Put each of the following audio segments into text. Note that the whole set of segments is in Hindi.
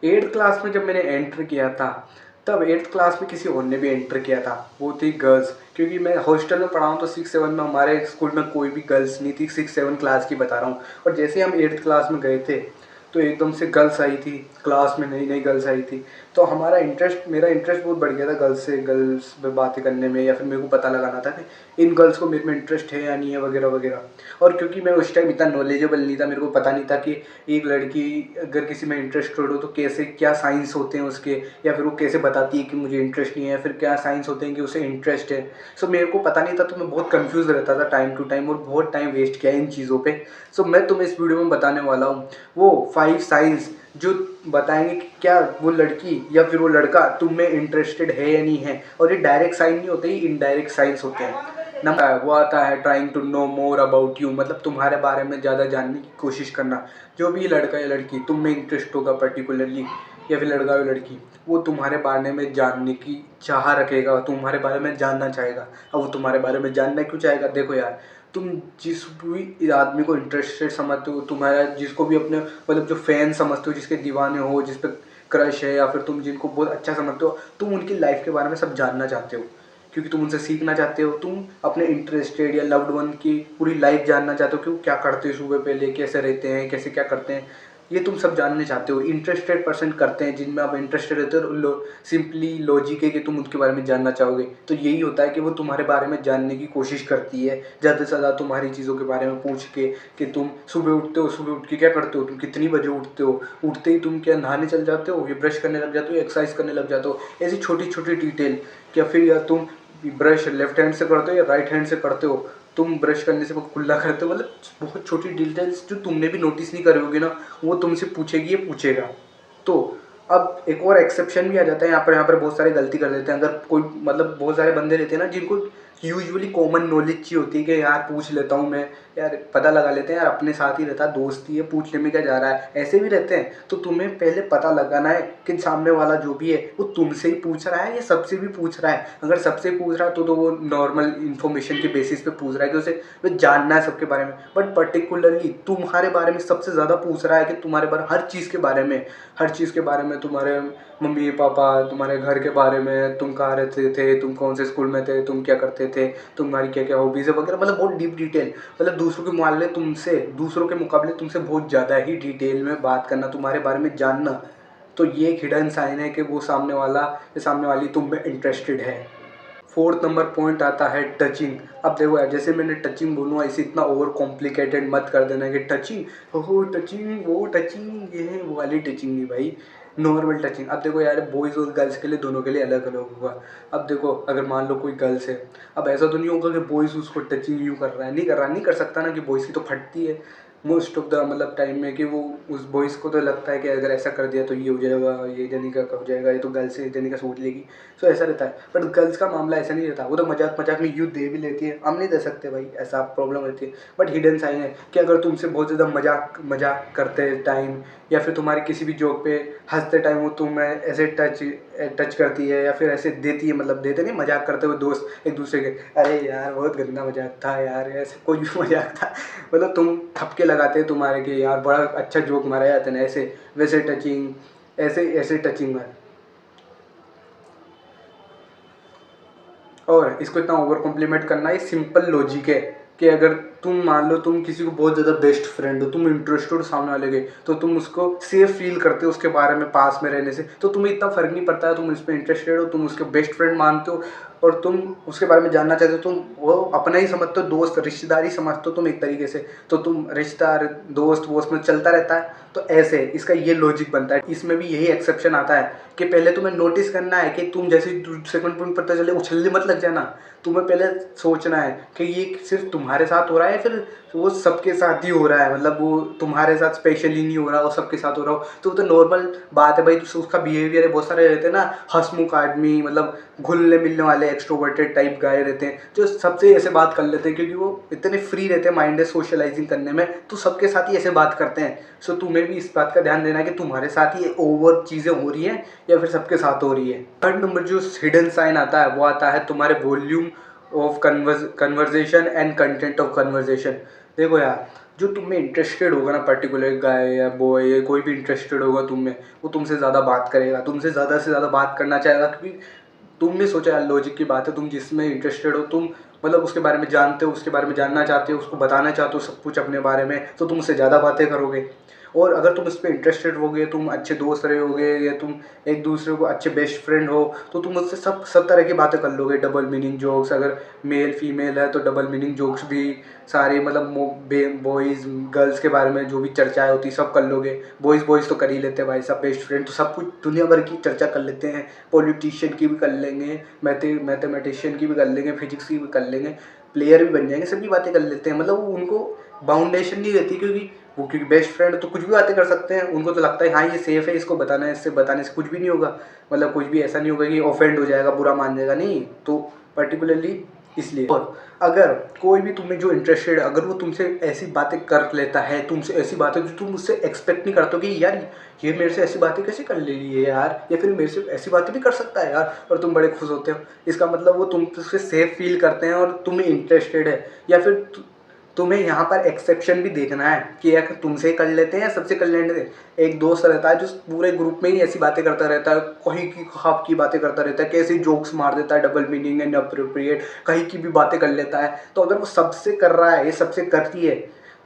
8th क्लास में जब मैंने एंटर किया था, तब 8th क्लास में किसी और ने भी एंटर किया था, वो थी गर्ल्स। क्योंकि मैं हॉस्टल में पढ़ा हूँ तो 6-7 में हमारे स्कूल में कोई भी गर्ल्स नहीं थी, 6-7 क्लास की बता रहा हूँ। और जैसे हम 8th क्लास में गए थे तो एकदम से गर्ल्स आई थी, क्लास में नई नई गर्ल्स आई थी। तो मेरा इंटरेस्ट बहुत बढ़ गया था गर्ल्स में बातें करने में, या फिर मेरे को पता लगाना था कि इन गर्ल्स को मेरे में इंटरेस्ट है या नहीं है, वगैरह वगैरह। और क्योंकि मैं उस टाइम इतना नॉलेजेबल नहीं था, मेरे को पता नहीं था कि एक लड़की अगर किसी में इंटरेस्टेड हो तो कैसे क्या साइंस होते हैं उसके, या फिर वो कैसे बताती है कि मुझे इंटरेस्ट नहीं है, फिर क्या साइंस होते हैं कि उसे इंटरेस्ट है। सो मेरे को पता नहीं था, तो मैं बहुत कंफ्यूज रहता था टाइम टू टाइम, और बहुत टाइम वेस्ट किया इन चीज़ों पे। सो मैं तुम्हें इस वीडियो में बताने वाला हूँ वो 5 साइंस जो बताएंगे कि क्या वो लड़की या फिर वो लड़का तुम में इंटरेस्टेड है या नहीं है। और ये डायरेक्ट साइन नहीं होते, ही इनडायरेक्ट साइंस होते हैं। नंबर वो आता है trying to know more about you, मतलब तुम्हारे बारे में ज़्यादा जानने की कोशिश करना। जो भी लड़का या लड़की तुम में इंटरेस्ट होगा पर्टिकुलरली, या फिर लड़का या लड़की, वो तुम्हारे बारे में जानने की चाह रखेगा, तुम्हारे बारे में जानना चाहेगा। अब वो तुम्हारे बारे में जानना क्यों चाहेगा? देखो यार, तुम जिस भी आदमी को इंटरेस्टेड समझते हो, तुम्हारा जिसको भी अपने मतलब जो फैन समझते हो, जिसके दीवाने हो, जिस पे क्रश है, या फिर तुम जिनको बहुत अच्छा समझते हो, तुम उनकी लाइफ के बारे में सब जानना चाहते हो। क्योंकि तुम उनसे सीखना चाहते हो, तुम अपने इंटरेस्टेड या लव्ड वन की पूरी लाइफ जानना चाहते हो कि वो क्या करते हैं सुबह पहले, कैसे रहते हैं, कैसे क्या करते हैं, ये तुम सब जानने चाहते हो। इंटरेस्टेड पर्सन करते हैं, जिनमें आप इंटरेस्टेड रहते हो, सिंपली लॉजिक है कि तुम उनके बारे में जानना चाहोगे। तो यही होता है कि वो तुम्हारे बारे में जानने की कोशिश करती है, ज़्यादा से ज़्यादा तुम्हारी चीज़ों के बारे में पूछ के, कि तुम सुबह उठते हो, सुबह उठ के क्या करते हो, तुम कितनी बजे उठते हो, उठते ही तुम क्या नहाने चल जाते हो, या ब्रश करने लग जाते हो, एक्सरसाइज करने लग जाते हो, ऐसी छोटी छोटी डिटेल। या फिर या तुम ब्रश लेफ्ट हैंड से करते हो या राइट हैंड से करते हो, तुम ब्रश करने से कुल्ला करते हो, मतलब बहुत छोटी डिटेल्स जो तुमने भी नोटिस नहीं करे होगे ना, वो तुमसे पूछेगी, ये पूछेगा। तो अब एक और एक्सेप्शन भी आ जाता है यहाँ पर बहुत सारे गलती कर देते हैं। अगर कोई मतलब बहुत सारे बंदे रहते हैं ना, जिनको यूजुअली कॉमन नॉलेज चाहिए होती है कि यार पूछ लेता हूँ मैं, यार पता लगा लेते हैं, यार अपने साथ ही रहता है, दोस्त ही है, पूछने में क्या जा रहा है, ऐसे भी रहते हैं। तो तुम्हें पहले पता लगाना है कि सामने वाला जो भी है वो तुमसे ही पूछ रहा है या सबसे भी पूछ रहा है। अगर सबसे पूछ रहा है तो वो नॉर्मल इन्फॉर्मेशन के बेसिस पे पूछ रहा है कि उसे वो जानना है सबके बारे में। बट पर्टिकुलरली तुम्हारे बारे में सबसे ज़्यादा पूछ रहा है कि तुम्हारे बारे हर चीज़ के बारे में, हर चीज़ के बारे में, तुम्हारे मम्मी पापा, तुम्हारे घर के बारे में, तुम कहाँ रहते थे, तुम कौन से स्कूल में थे, तुम क्या करते थे, तुम्हारी क्या क्या हॉबीज़ है वगैरह, मतलब बहुत डीप डिटेल। मतलब दूसरों के मुकाबले तुमसे बहुत ज़्यादा ही डिटेल में बात करना, तुम्हारे बारे में जानना। तो ये एक हिडन साइन है कि वो सामने वाला या सामने वाली तुम में इंटरेस्टेड है। 4th नंबर पॉइंट आता है टचिंग। अब देखो यार, जैसे मैंने टचिंग बोलूँगा, इसे इतना ओवर कॉम्प्लिकेटेड मत कर देना कि टचिंग हो, टचिंग वो टचिंग, ये है वो वाली टचिंग नहीं भाई, नॉर्मल टचिंग। अब देखो यार, बॉयज़ और गर्ल्स के लिए दोनों के लिए अलग अलग होगा। अब देखो, अगर मान लो कोई गर्ल्स है, अब ऐसा तो नहीं होगा कि बॉयज़ उसको टचिंग यूँ कर रहा है, नहीं कर रहा, नहीं कर सकता ना, कि बॉयज़ की तो फटती है मोस्ट ऑफ द मतलब टाइम में, कि वो उस बॉयज़ को तो लगता है कि अगर ऐसा कर दिया तो ये हो जाएगा, ये जनिका कब जाएगा, ये तो गर्ल्स है, जनिका सोच लेगी। सो ऐसा रहता है। बट गर्ल्स का मामला ऐसा नहीं रहता, वो तो मजाक मजाक में यूँ दे भी लेती है, हम नहीं दे सकते भाई, ऐसा प्रॉब्लम रहती है। बट हिडन साइन है कि अगर तुमसे बहुत ज़्यादा मजाक मजाक करते टाइम, या फिर तुम्हारे किसी भी जोक पे हंसते टाइम वो तुम्हें ऐसे टच करती है, या फिर ऐसे देती है, मतलब देते नहीं, मजाक करते हुए दोस्त एक दूसरे के, अरे यार बहुत गंदा मजाक था यार, ऐसे कोई भी मजाक था, मतलब तुम थपके लगाते हैं तुम्हारे कि यार बड़ा अच्छा जोक मारा जाता है ना, ऐसे वैसे टचिंग, ऐसे ऐसे टचिंग में। और इसको इतना ओवर कॉम्प्लीमेंट करना, ये सिंपल लॉजिक है कि अगर तुम मान लो तुम किसी को बहुत ज़्यादा बेस्ट फ्रेंड हो, तुम इंटरेस्टेड हो सामने वाले के, तो तुम उसको सेफ फील करते हो उसके बारे में पास में रहने से, तो तुम्हें इतना फ़र्क नहीं पड़ता है, तुम उस पर इंटरेस्टेड हो, तुम उसके बेस्ट फ्रेंड मानते हो, और तुम उसके बारे में जानना चाहते हो, तुम वो अपना ही समझते हो, दोस्त रिश्तेदारी समझते हो तुम एक तरीके से, तो तुम रिश्तेदार दोस्त वोस्त में चलता रहता है। तो ऐसे इसका ये लॉजिक बनता है। इसमें भी यही एक्सेप्शन आता है कि पहले तुम्हें नोटिस करना है कि तुम जैसे सेकंड पॉइंट पता चले उछलने मत लग जाना। तुम्हें पहले सोचना है कि ये सिर्फ तुम्हारे साथ हो रहा है, फिर वो सबके साथ ही हो रहा है, मतलब वो तुम्हारे साथ स्पेशली नहीं हो रहा, वो सबके साथ हो रहा हो, तो वो तो नॉर्मल बात है भाई। तो उसका बिहेवियर है, बहुत सारे रहते हैं ना हंसमुख आदमी, मतलब घुलने मिलने वाले एक्सट्रोवर्टेड टाइप गाय रहते हैं, जो सबसे ऐसे बात कर लेते हैं, क्योंकि वो इतने फ्री रहते हैं माइंड सोशलाइजिंग करने में, तो सबके साथ ही ऐसे बात करते हैं। सो तुम्हें भी इस बात का ध्यान देना है कि तुम्हारे साथ ही ओवर चीज़ें हो रही हैं या फिर सबके साथ हो रही है। थर्ड नंबर जो हिडन साइन आता है वो आता है तुम्हारे volume of conversation and content of conversation. देखो यार, जो तुम में इंटरेस्टेड होगा ना, पर्टिकुलर गाय या बॉय या कोई भी इंटरेस्टेड होगा तुम में, वो तुमसे ज़्यादा बात करेगा, तुमसे ज़्यादा से ज़्यादा बात करना चाहेगा, क्योंकि तुमने सोचा यार, लॉजिक की बात है, तुम जिसमें इंटरेस्टेड हो, तुम मतलब उसके बारे में जानते हो, उसके बारे में जानना चाहते हो, उसको बताना चाहते हो सब कुछ अपने बारे में, तो तुम उससे ज़्यादा बातें करोगे। और अगर तुम इस पर इंटरेस्टेड होगे, तुम अच्छे दोस्त रहे होगे, या तुम एक दूसरे को अच्छे बेस्ट फ्रेंड हो, तो तुम उससे सब तरह की बातें कर लोगे। डबल मीनिंग जोक्स, अगर मेल फीमेल है तो डबल मीनिंग जोक्स भी सारे, मतलब बॉयज़ गर्ल्स के बारे में जो भी चर्चाएं होती सब कर लोगे। बॉयज़ बॉयज़ तो कर ही लेते हैं भाई साहब, बेस्ट फ्रेंड तो सब कुछ दुनिया भर की चर्चा कर लेते हैं। पॉलिटिशियन की भी कर लेंगे, मैथमेटिशियन की भी कर लेंगे, फिजिक्स की भी कर लेंगे, प्लेयर भी बन जाएंगे, सभी बातें कर लेते हैं। मतलब उनको बाउंडेशन नहीं रहती, क्योंकि बेस्ट फ्रेंड तो कुछ भी बातें कर सकते हैं। उनको तो लगता है हाँ ये सेफ है, इसको बताना है, इससे बताने से कुछ भी नहीं होगा, मतलब कुछ भी ऐसा नहीं होगा कि ऑफेंड हो जाएगा, बुरा मान जाएगा, नहीं। तो पर्टिकुलरली इसलिए। और अगर कोई भी तुम्हें जो इंटरेस्टेड, अगर वो तुमसे ऐसी बातें कर लेता है, तुमसे ऐसी बातें जो तुम उससे एक्सपेक्ट नहीं करते हो कि यार ये मेरे से ऐसी बातें कैसे कर ले रही है यार, या फिर मेरे से ऐसी बातें भी कर सकता है यार, और तुम बड़े खुश होते हो, इसका मतलब वो तुमसे सेफ फील करते हैं और तुम्हें इंटरेस्टेड है। या फिर तुम्हें यहाँ पर एक्सेप्शन भी देखना है कि या तुमसे कर लेते हैं या सबसे कर लेते हैं। एक दोस्त रहता है जो पूरे ग्रुप में ही ऐसी बातें करता रहता है, कहीं की ख्वाब की बातें करता रहता है, कैसे जोक्स मार देता है, डबल मीनिंग एंड अप्रोप्रिएट, कहीं की भी बातें कर लेता है। तो अगर वो सबसे कर रहा है, ये सबसे करती है,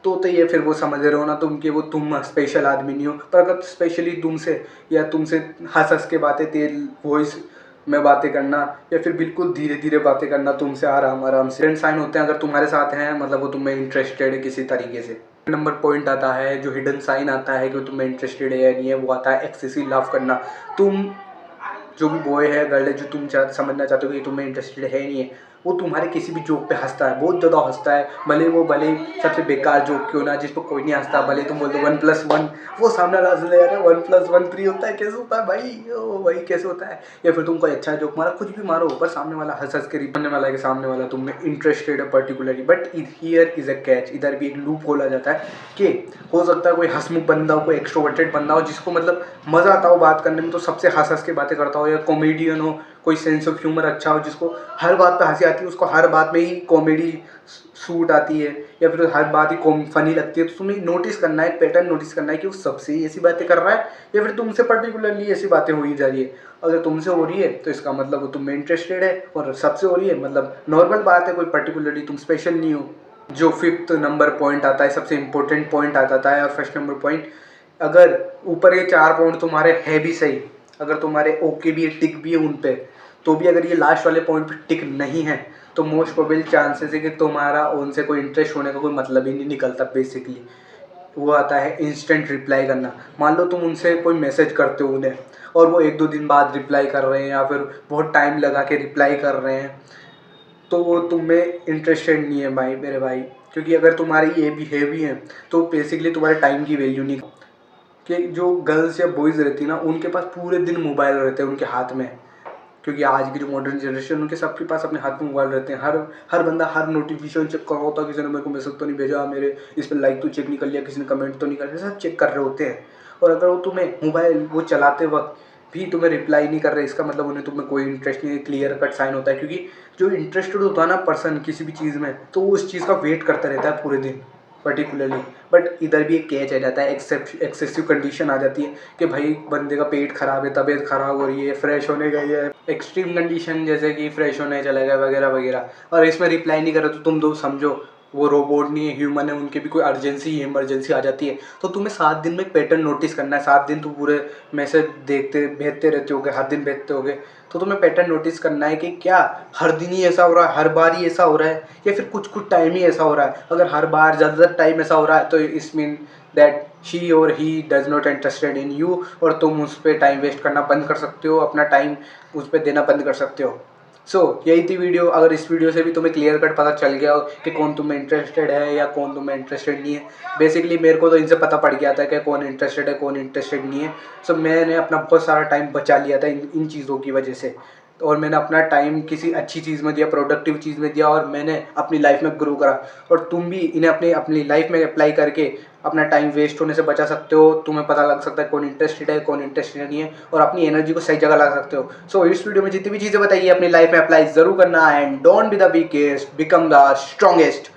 तो ये फिर वो समझ रहे हो ना तुम कि वो तुम स्पेशल आदमी नहीं हो। पर अगर स्पेशली तुमसे, या तुमसे हंस हंस के बातें, तेज वॉइस में बातें करना, या फिर बिल्कुल धीरे धीरे बातें करना तुमसे, आराम आराम से, हिडन साइन होते हैं अगर तुम्हारे साथ हैं, मतलब वो तुम्हें इंटरेस्टेड है किसी तरीके से। नंबर पॉइंट आता है, जो हिडन साइन आता है कि वो तुम्हें इंटरेस्टेड है या नहीं है, वो आता है एक्सेसिव लव करना। तुम जो भी बॉय है, गर्ल है, जो तुम समझना चाहते हो कि तुम्हें इंटरेस्टेड है नहीं है, वो तुम्हारे किसी भी जोक पे हंसता है, बहुत ज़्यादा हंसता है, भले सबसे बेकार जोक क्यों ना, जिस पर कोई नहीं हंसता, भले तुम बोल दो 1+1, वो सामने वाला हंस ले, यार 1+1 3 होता है, कैसे होता है भाई, ओ भाई कैसे होता है। या फिर तुम कोई अच्छा जोक मारा, कुछ भी मारो, पर सामने वाला हंस हंस के रिपने वाला है कि सामने वाला तुम में इंटरेस्टेड है particularly. But here is a catch, इधर भी एक लूप खोला जाता है कि हो सकता है कोई हंसमुख बंदा हो, कोई एक्सट्रोवर्टेड बंदा हो, जिसको मतलब मज़ा आता हो बात करने में, तो सबसे हंस हंस के बातें करता हो, या कॉमेडियन हो, कोई सेंस ऑफ ह्यूमर अच्छा हो, जिसको हर बात पे हंसी आती है, उसको हर बात में ही कॉमेडी सूट आती है, या फिर हर बात ही फनी लगती है। तो तुम्हें नोटिस करना है, एक पैटर्न नोटिस करना है कि वो सबसे ही ऐसी बातें कर रहा है, या फिर तुमसे पर्टिकुलरली ऐसी बातें हो ही जा रही है। अगर तुमसे हो रही है तो इसका मतलब वो तुम में इंटरेस्टेड है, और सबसे हो रही है मतलब नॉर्मल बात है, कोई पर्टिकुलरली तुम स्पेशल नहीं हो। जो फिफ्थ नंबर पॉइंट आता है, सबसे इंपॉर्टेंट पॉइंट आता है, और फर्स्ट नंबर पॉइंट, अगर ऊपर ये 4 पॉइंट तुम्हारे है भी सही, अगर तुम्हारे ओके भी है, टिक भी है उन पे, तो भी अगर ये लास्ट वाले पॉइंट पे टिक नहीं है, तो मोस्ट प्रोबेबल चांसेस है कि तुम्हारा उनसे कोई इंटरेस्ट होने का कोई मतलब ही नहीं निकलता बेसिकली। वो आता है इंस्टेंट रिप्लाई करना। मान लो तुम उनसे कोई मैसेज करते हो उन्हें, और वो 1-2 दिन बाद रिप्लाई कर रहे हैं, या फिर बहुत टाइम लगा के रिप्लाई कर रहे हैं, तो वो तुम में इंटरेस्टेड नहीं है भाई, मेरे भाई। क्योंकि अगर तुम्हारी ये बिहेवियर है, तो बेसिकली तुम्हारे टाइम की वैल्यू नहीं। कि जो गर्ल्स या बॉयज़ रहती है ना, उनके पास पूरे दिन मोबाइल रहते हैं उनके हाथ में, क्योंकि आज की जो मॉडर्न जनरेशन, उनके सबके पास अपने हाथ में मोबाइल रहते हैं। हर बंदा हर नोटिफिकेशन चेक कर रहा होता है, किसी ने मेरे को मैसेज तो नहीं भेजा, मेरे इस पर लाइक तो चेक नहीं कर लिया, किसी ने कमेंट तो नहीं कर लिया, सब चेक कर रहे होते हैं। और अगर वो तुम्हें मोबाइल वो चलाते वक्त भी तुम्हें रिप्लाई नहीं कर रहे, इसका मतलब उन्हें तुम्हें कोई इंटरेस्ट नहीं है, क्लियर कट साइन होता है। क्योंकि जो इंटरेस्टेड होता है ना पर्सन किसी भी चीज़ में, तो वो उस चीज़ का वेट करता रहता है पूरे दिन पर्टिकुलरली। बट इधर भी एक कैच आ जाता है, एक्सेसिव कंडीशन आ जाती है कि भाई बंदे का पेट खराब है, तबीयत खराब हो रही है, फ्रेश होने गई है, एक्सट्रीम कंडीशन जैसे कि फ्रेश होने चला गया वगैरह वगैरह, और इसमें रिप्लाई नहीं करे, तो तुम दो समझो वो रोबोट नहीं है, ह्यूमन है, उनके भी कोई अर्जेंसी इमरजेंसी आ जाती है। तो तुम्हें 7 दिन में एक पैटर्न नोटिस करना है। 7 दिन तुम पूरे मैसेज भेजते रहते होगे, हर दिन भेजते होगे, तो तुम्हें पैटर्न नोटिस करना है कि क्या हर दिन ही ऐसा हो रहा है, हर बार ही ऐसा हो रहा है, या फिर कुछ कुछ टाइम ही ऐसा हो रहा है। अगर हर बार ज़्यादातर टाइम ऐसा हो रहा है, तो इस मीन दैट शी और he does not interested in you, और तुम उस पर टाइम वेस्ट करना बंद कर सकते हो, अपना टाइम उस पर देना बंद कर सकते हो। यही थी वीडियो। अगर इस वीडियो से भी तुम्हें क्लियर कट पता चल गया हो कि कौन तुम्हें इंटरेस्टेड है या कौन तुम्हें इंटरेस्टेड नहीं है। बेसिकली मेरे को तो इनसे पता पड़ गया था कि कौन इंटरेस्टेड है कौन इंटरेस्टेड नहीं है। मैंने अपना बहुत सारा टाइम बचा लिया था इन चीज़ों की वजह से, और मैंने अपना टाइम किसी अच्छी चीज़ में दिया, प्रोडक्टिव चीज़ में दिया, और मैंने अपनी लाइफ में ग्रो करा। और तुम भी इन्हें अपनी लाइफ में अप्लाई करके अपना टाइम वेस्ट होने से बचा सकते हो। तुम्हें पता लग सकता है कौन इंटरेस्टेड है कौन इंटरेस्टेड नहीं है, और अपनी एनर्जी को सही जगह ला सकते हो। इस वीडियो में जितनी भी चीज़ें बताइए अपनी लाइफ में अप्लाई जरूर करना, and don't be the weakest, become the strongest.